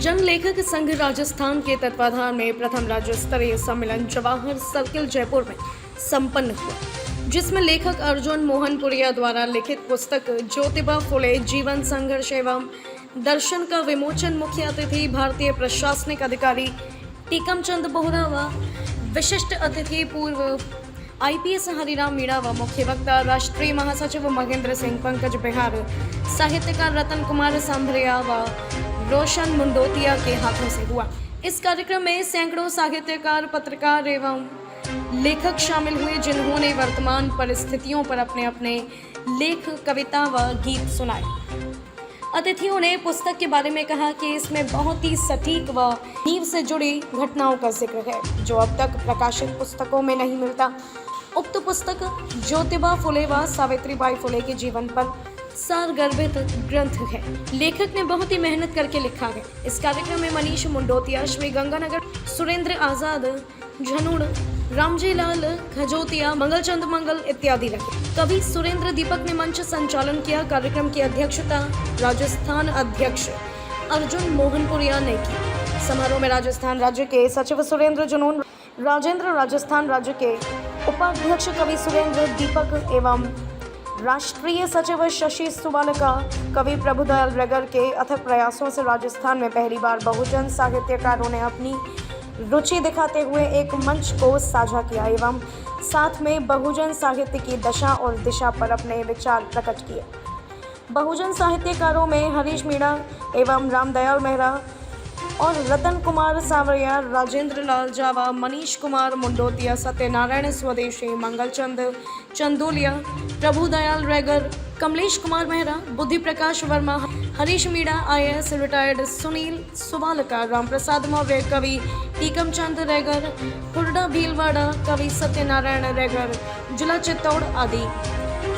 जन लेखक संघ राजस्थान के तत्वाधान में प्रथम राज्य स्तरीय सम्मेलन जवाहर सर्किल जयपुर में संपन्न हुआ, जिसमें लेखक अर्जुन मोहनपुरिया द्वारा लिखित पुस्तक ज्योतिबा फुले जीवन संघर्ष एवं दर्शन का विमोचन मुख्य अतिथि भारतीय प्रशासनिक अधिकारी टीकमचंद बोहरा व विशिष्ट अतिथि पूर्व आईपीएस हरिराम मीणा व मुख्य वक्ता राष्ट्रीय महासचिव महेंद्र सिंह पंकज बिहार, साहित्यकार रतन कुमार सांभरिया व रोशन मुंडोतिया के हाथों से हुआ। इस कार्यक्रम में सैकड़ों साहित्यकार, पत्रकार एवं लेखक शामिल हुए, जिन्होंने वर्तमान परिस्थितियों पर अपने अपने लेख, कविता व गीत सुनाए। अतिथियों ने पुस्तक के बारे में कहा कि इसमें बहुत ही सटीक व नींव से जुड़ी घटनाओं का जिक्र है, जो अब तक प्रकाशित पुस्तकों में नहीं मिलता। उक्त पुस्तक ज्योतिबा फुले व सावित्रीबाई फुले के जीवन पर सारगर्भित ग्रंथ है। लेखक ने बहुत ही मेहनत करके लिखा है। इस कार्यक्रम में मनीष मुंडोतिया, श्री गंगानगर, सुरेंद्र आजाद, झनुड़, रामजी लाल खजोतिया, मंगलचंद मंगल इत्यादि रहे। कवि सुरेंद्र दीपक ने मंच संचालन किया। कार्यक्रम की अध्यक्षता राजस्थान अध्यक्ष अर्जुन मोहनपुरिया ने की। समारोह में राजस्थान राज्य के सचिव सुरेंद्र जुनून, राजेंद्र, राजस्थान राज्य के उपाध्यक्ष कवि सुरेंद्र दीपक एवं राष्ट्रीय सचिव शशि सुवालका, कवि प्रभुदयाल रेगर के अथक प्रयासों से राजस्थान में पहली बार बहुजन साहित्यकारों ने अपनी रुचि दिखाते हुए एक मंच को साझा किया एवं साथ में बहुजन साहित्य की दशा और दिशा पर अपने विचार प्रकट किए। बहुजन साहित्यकारों में हरीश मीणा एवं रामदयाल मेहरा और रतन कुमार सांवरिया, राजेंद्र लाल जावा, मनीष कुमार मुंडोतिया, सत्यनारायण स्वदेशी, मंगलचंद चंदोलिया, प्रभुदयाल रेगर, कमलेश कुमार मेहरा, बुद्धि प्रकाश वर्मा, हरीश मीणा IAS रिटायर्ड, सुनील सुवालका, रामप्रसाद मौर्य, कवि टीकमचंद रेगर, हुड्डा भीलवाड़ा, कवि सत्यनारायण रेगर, जिला चित्तौड़ आदि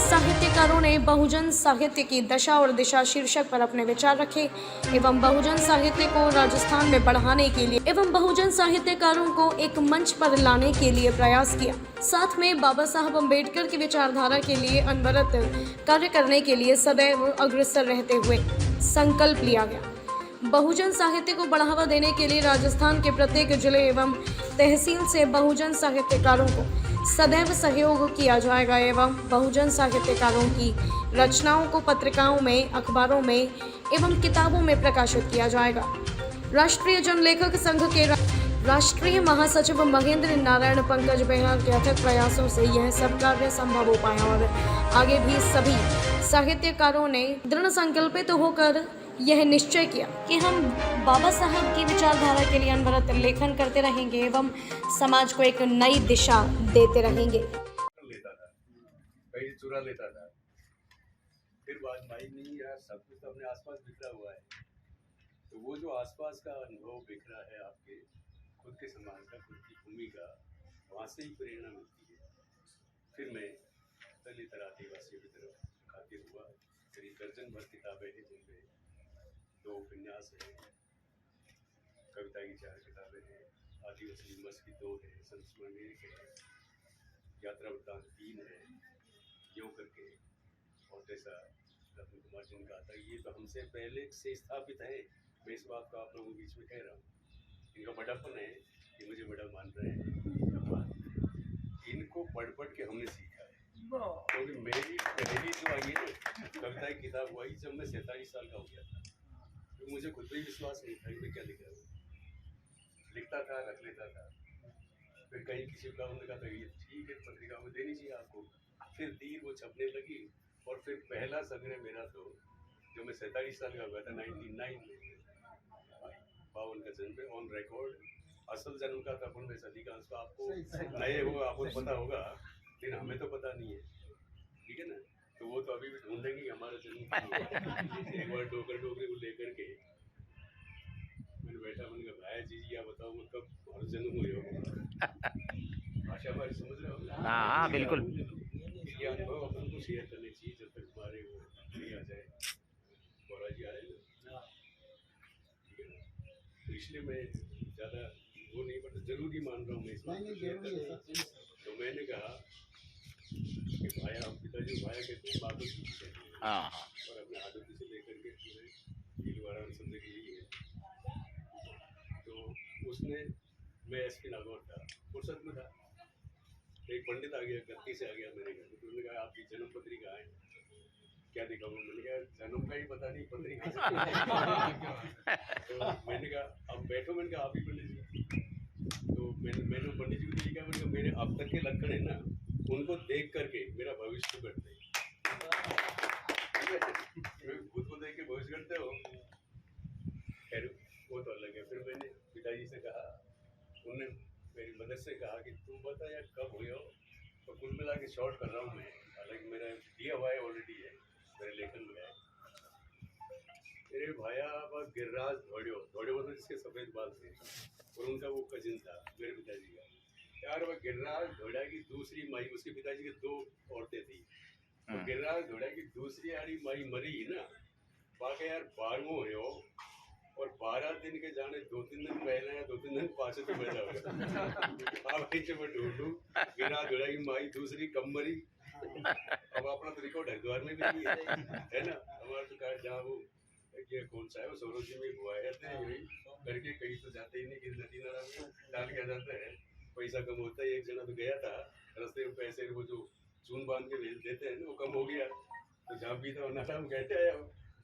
साहित्यकारों ने बहुजन साहित्य की दशा और दिशा शीर्षक पर अपने विचार रखे एवं बहुजन साहित्य को राजस्थान में बढ़ाने के लिए एवं बहुजन साहित्यकारों को एक मंच पर लाने के लिए प्रयास किया। साथ में बाबा साहब अम्बेडकर की विचारधारा के लिए अनवरत कार्य करने के लिए सदैव अग्रसर रहते हुए संकल्प लिया गया। बहुजन साहित्य को बढ़ावा देने के लिए राजस्थान के प्रत्येक जिले एवं तहसील से बहुजन साहित्यकारों को सदैव सहयोग किया जाएगा एवं बहुजन साहित्यकारों की रचनाओं को पत्रिकाओं में, अखबारों में एवं किताबों में प्रकाशित किया जाएगा। राष्ट्रीय जन लेखक संघ के राष्ट्रीय महासचिव महेंद्र नारायण पंकज बिहार के अथक प्रयासों से यह सब कार्य संभव हो पाया और आगे भी सभी साहित्यकारों ने दृढ़ संकल्पित होकर यह निश्चय किया कि हम बाबा साहब की विचारधारा के लिए अनवरत लेखन करते रहेंगे एवं समाज को एक नई दिशा देते रहेंगे। लेता था, कहीं चुरा लेता था, फिर बात भाई नहीं यार, सब कुछ तो अपने आसपास बिखरा हुआ है। तो वो जो आसपास का अनुभव बिखरा है आपके खुद के समाज का, खुद की भूमि का, वहाँ से ही प्रेरणा मिलती है। फिर मैं दलित आदिवासियों की तरफ खातिर हुआ। करीब दर्जन भर किताबें हैं, जिनमें 2 उपन्यास हैं, कविता की 4 किताबें हैं, आदिवासी विमर्श की 2 है, संस्मरण 1 है, यात्रा वृत्तांत 3 है, यूँ करके। और जैसा रतन कुमार जी ने कहा था, ये तो हमसे पहले से स्थापित है। मैं इस बात को आप लोगों के बीच में कह रहा हूँ। इनका बड़ापन है कि मुझे बड़ा मान रहे हैं, इनको पढ़ के हमने सीखा है। क्योंकि मेरी पहली जो आई है कविता की किताब हुई जब मैं 47 साल का हो गया था, तो मुझे खुद भी विश्वास नहीं था कि मैं क्या लिख रहा हूँ। लिखता था, रख लेता था, फिर कहीं किसी का उन्होंने कहा था ये ठीक है, पत्रिका में देनी चाहिए आपको। फिर धीरे वो छपने लगी और फिर पहला संग्रह मेरा तो जो मैं 47 साल का हुआ था 99 में, 52 का जन्म पे, ऑन रिकॉर्ड। असल जन्म का था वैसे अधिकांश को आपको नए होगा, आपको पता होगा, लेकिन हमें तो पता नहीं है, ठीक है ना। तो वो तो अभी भी ढूंढेंगे हमारा जन्म। एक बार डोकरे को लेकर के मैंने बैठा, मैंने कहा भाई जी आप बताओ मैं कब और जन्म हुए हो। भाषा हमारी समझ रहे हो? हाँ बिल्कुल। ये अनुभव अपन को शेयर करनी चाहिए जब तक हमारे वो नहीं आ जाए। गौरा जी आए ना, ठीक है ना, तो इसलिए मैं ज़्यादा वो नहीं, बट जरूरी मान रहा हूँ मैं इस बात को शेयर करना। तो मैंने कहा कि भाया, हम पिताजी भाया कहते हैं, बातों की हाँ और अपने आदत से लेकर के पूरे भीलवाड़ा सब जगह यही है। उसने, मैं एसपी नागौर था, फुर्सत में था, एक पंडित आ गया, गलती से आ गया मेरे घर में, तो उन्होंने कहा आपकी जन्म पत्री कहाँ है, क्या दिखाऊंगा, मैंने कहा जन्म का ही पता नहीं, पत्री कहाँ से तो मैंने कहा अब बैठो, मैंने कहा आप ही पंडित जी, तो मैंने पंडित जी को लिखा, मैंने कहा मेरे अब तक के लक्षण है ना, उनको देख करके मेरा भविष्य करते खुद को देख के भविष्य करते हो, खैर वो तो अलग है। फिर मैंने पिताजी से कहा, उन्होंने मेरी मदद से कहा कि तुम बता यार कब हुए हो, तो कुल मिला के शॉर्ट कर रहा हूँ मैं, हालांकि मेरा दिया हुआ है ऑलरेडी है मेरे लेखन में है। मेरे भाया गिरिराज धोड़े मतलब जिसके सफ़ेद बाल थे, और उनका वो कजिन था मेरे पिताजी का यार, वह गिरिराज धोड़ा की दूसरी माई, उसके पिताजी की 2 औरतें थी, तो गिरिराज धोड़ा की दूसरी यारी माई मरी ना, बाकी यार 12वां हुए हो, और 12 दिन के जाने 2-3 दिन पहले या 2-3 दिन पाछे तो मैं जाऊंगा अब मैं ढूंढूं गिरिराज धोड़ा की माई दूसरी कम मरी। अब अपना तो रिकॉर्ड हरिद्वार में भी नहीं है ना, हमारा तो कहा जहाँ वो ये कौन सा है वो सरोजी में हुआ है करके, कहीं तो जाते ही नहीं कि नदी नाला में डाल के आ जाता है, पैसा कम होता है। एक जना तो गया था रास्ते में, पैसे वो जो चून बांध के भेज देते हैं ना, वो कम हो गया, तो जहाँ भी था नाला में कहते हैं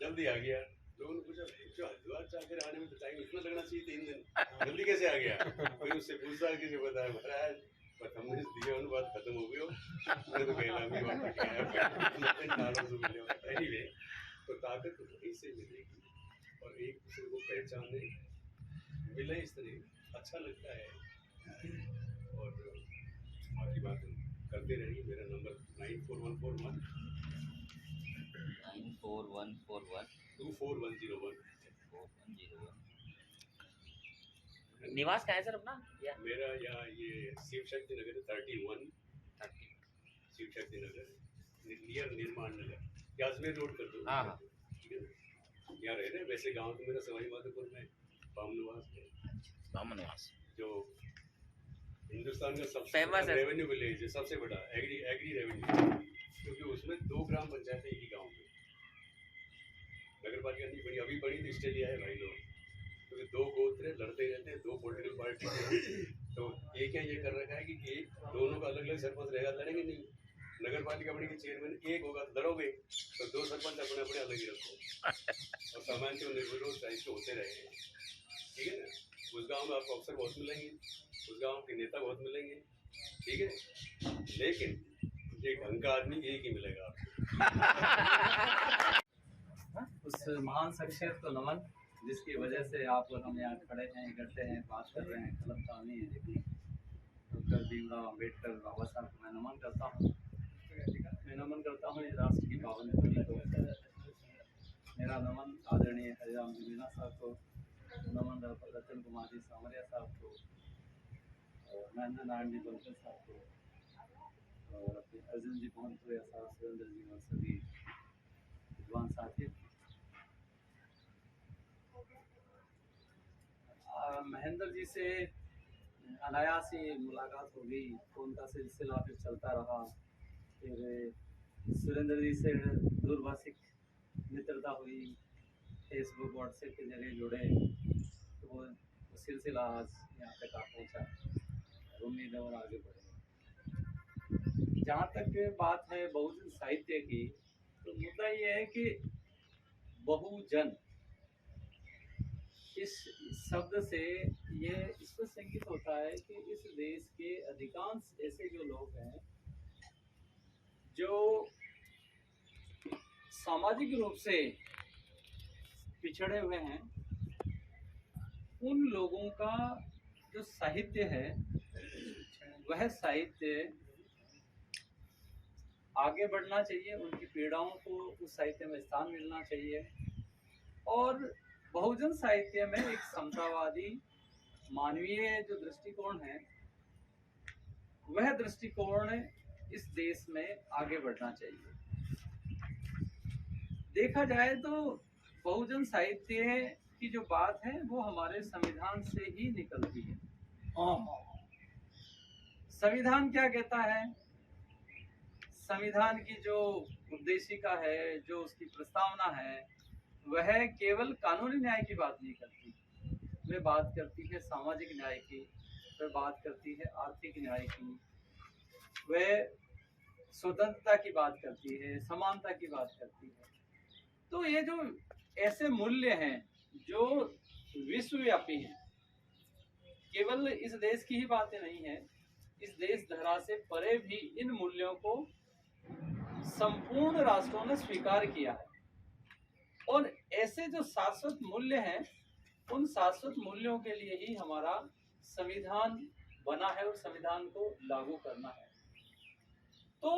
जल्दी आ गया। लोगों ने पूछा हरिद्वार जाकर आने में तो टाइम इतना लगना चाहिए 3 दिन, जल्दी कैसे आ गया? फिर उससे पूछता किसी बताया महाराज बस हमने दिया उन बात खत्म हो गई हो, मैंने तो कहलामी एनीवे, तो ताकत तो वहीं से मिलेगी, और एक दूसरे को पहचाने मिले इस तरह अच्छा लगता है। और बाकी बात करते रहिए। मेरा नंबर 9414124101। निवास कहाँ है सर अपना? मेरा यहाँ ये शिव शक्ति नगर 31 शिव शक्ति नगर नियर निर्माण नगर, अजमेर रोड कर दो। हाँ। ठीक है ना, यहाँ रह रहे। वैसे गांव तो मेरा सवाई माधोपुर में बामनवास है, बामनवास जो हिंदुस्तान का सबसे फेमस रेवेन्यू विलेज है, सबसे बड़ा एग्री रेवेन्यू, क्योंकि उसमें 2 ग्राम पंचायतें एक ही गाँव में, नगर पालिका नहीं बनी, अभी बनी तो इसलिए लिया है भाई लोग, क्योंकि 2 गोत्र लड़ते रहते हैं, 2 पॉलिटिकल पार्टी है, तो एक है ये कर रखा है कि एक दोनों का अलग अलग सरपंच रहेगा, लड़ेंगे नहीं। नगर पालिका बड़ी के चेयरमैन एक होगा, लड़ोगे तो 2 सरपंच अपने अपने अलग ही रखो, और सामान्य के निर्विरोध दायित्व होते रहे। ठीक है ना, उस गाँव में आपको अफसर बहुत मिलेंगे, उस गाँव के नेता बहुत मिलेंगे, ठीक है, लेकिन एक ढंग का आदमी एक ही मिलेगा आपको। उस महान शख्सियत को नमन, जिसकी वजह से आप और हम यहाँ खड़े हैं, इकट्ठे हैं, बात कर रहे हैं, कलम तानी है। डॉक्टर भीमराव अम्बेडकर बाबा साहब को मैं नमन करता हूँ। मैं नमन करता हूँ इस राष्ट्र की पावन धरती को। मेरा नमन आदरणीय हरिराम जी मीना साहब को, नमन रतन कुमार जी सामरिया साहब को, और महेंद्र नारायण जी बंसल साहब को, और अपने अर्जुन जी मोहनपुरिया साहब, सुरेंद्र जी और सभी विद्वान साथी। महेंद्र जी से अनायास ही मुलाकात हो गई, फ़ोन का सिलसिला फिर चलता रहा, फिर सुरेंद्र जी से दूरभाषिक मित्रता हुई, फेसबुक व्हाट्सएप के जरिए जुड़े, तो वो सिलसिला आज यहाँ तक आ पहुँचा, उम्मीद है और आगे बढ़ेगा। जहाँ तक बात है बहुजन साहित्य की, तो मुद्दा ये है कि बहुजन इस शब्द से ये स्पष्ट संकेत होता है कि इस देश के अधिकांश ऐसे जो लोग हैं जो सामाजिक रूप से पिछड़े हुए हैं, उन लोगों का जो साहित्य है वह साहित्य आगे बढ़ना चाहिए, उनकी पीड़ाओं को उस साहित्य में स्थान मिलना चाहिए। और बहुजन साहित्य में एक समतावादी मानवीय जो दृष्टिकोण है, वह दृष्टिकोण इस देश में आगे बढ़ना चाहिए। देखा जाए तो बहुजन साहित्य की जो बात है वो हमारे संविधान से ही निकलती है। संविधान क्या कहता है? संविधान की जो उद्देशिका है, जो उसकी प्रस्तावना है, वह केवल कानूनी न्याय की बात नहीं करती, वह बात करती है सामाजिक न्याय की, वह बात करती है आर्थिक न्याय की, वह स्वतंत्रता की बात करती है, समानता की बात करती है। तो ये जो ऐसे मूल्य हैं जो विश्वव्यापी हैं, केवल इस देश की ही बातें नहीं है, इस देश धरा से परे भी इन मूल्यों को संपूर्ण राष्ट्रों ने स्वीकार किया है। और ऐसे जो शाश्वत मूल्य हैं, उन शाश्वत मूल्यों के लिए ही हमारा संविधान बना है और संविधान को लागू करना है। तो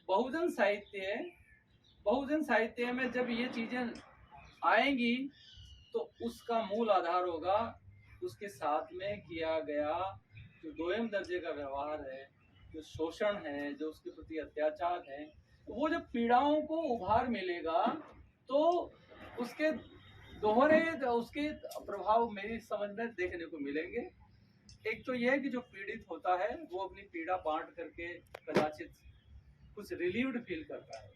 बहुजन साहित्य में जब ये चीजें आएंगी तो उसका मूल आधार होगा उसके साथ में किया गया जो दोयम दर्जे का व्यवहार है, जो शोषण है, जो उसके प्रति अत्याचार है। वो जब पीड़ाओं को उभार मिलेगा तो उसके दोहरे उसके प्रभाव मेरी समझ में देखने को मिलेंगे। एक तो यह है कि जो पीड़ित होता है वो अपनी पीड़ा बांट करके कदाचित कुछ रिलीव्ड फील करता है।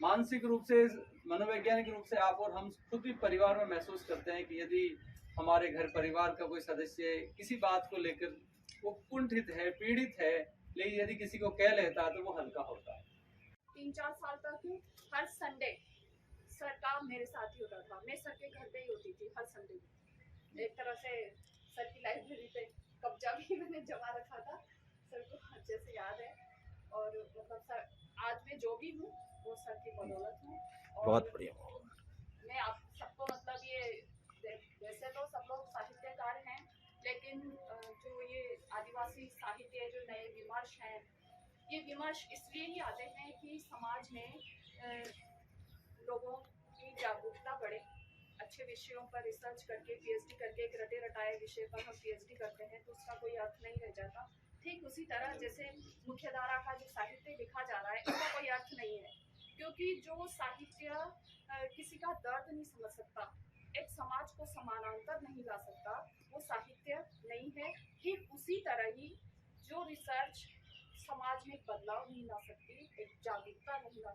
मानसिक रूप से, मनोवैज्ञानिक रूप से आप और हम खुद भी परिवार में महसूस करते हैं कि यदि हमारे घर परिवार का कोई सदस्य किसी बात को लेकर वो कुंठित है, पीड़ित है, लेकिन यदि किसी को कह लेता है तो वो हल्का होता है। 3-4 साल तक हर संडे सर का मेरे साथ ही होता था। मैं सर के घर पे ही होती थी हर संडे को। एक तरह से सर की लाइब्रेरी पे कब्जा भी मैंने जमा रखा था, सर को अच्छे से याद है। और मतलब सर आज मैं जो भी हूँ वो सर की बदौलत हूँ। बहुत बढ़िया। मैं आप सबको मतलब ये वैसे तो सब लोग साहित्यकार हैं, लेकिन जो ये आदिवासी साहित्य जो नए विमर्श हैं, ये विमर्श इसलिए ही आते हैं कि समाज में लोगों की जागरूकता बढ़े। अच्छे विषयों पर रिसर्च करके पीएचडी करके एक रटे रटाए विषय पर हम पीएचडी करते हैं तो उसका कोई अर्थ नहीं रह जाता। ठीक उसी तरह जैसे मुख्यधारा का जो साहित्य लिखा जा रहा है इसका कोई अर्थ नहीं है, क्योंकि जो साहित्य किसी का दर्द नहीं समझ सकता, एक समाज को समानांतर नहीं ला सकता, वो साहित्य नहीं है। ठीक उसी तरह ही जो रिसर्च समाज में बदलाव नहीं ला सकती, एक जागरूकता नहीं ला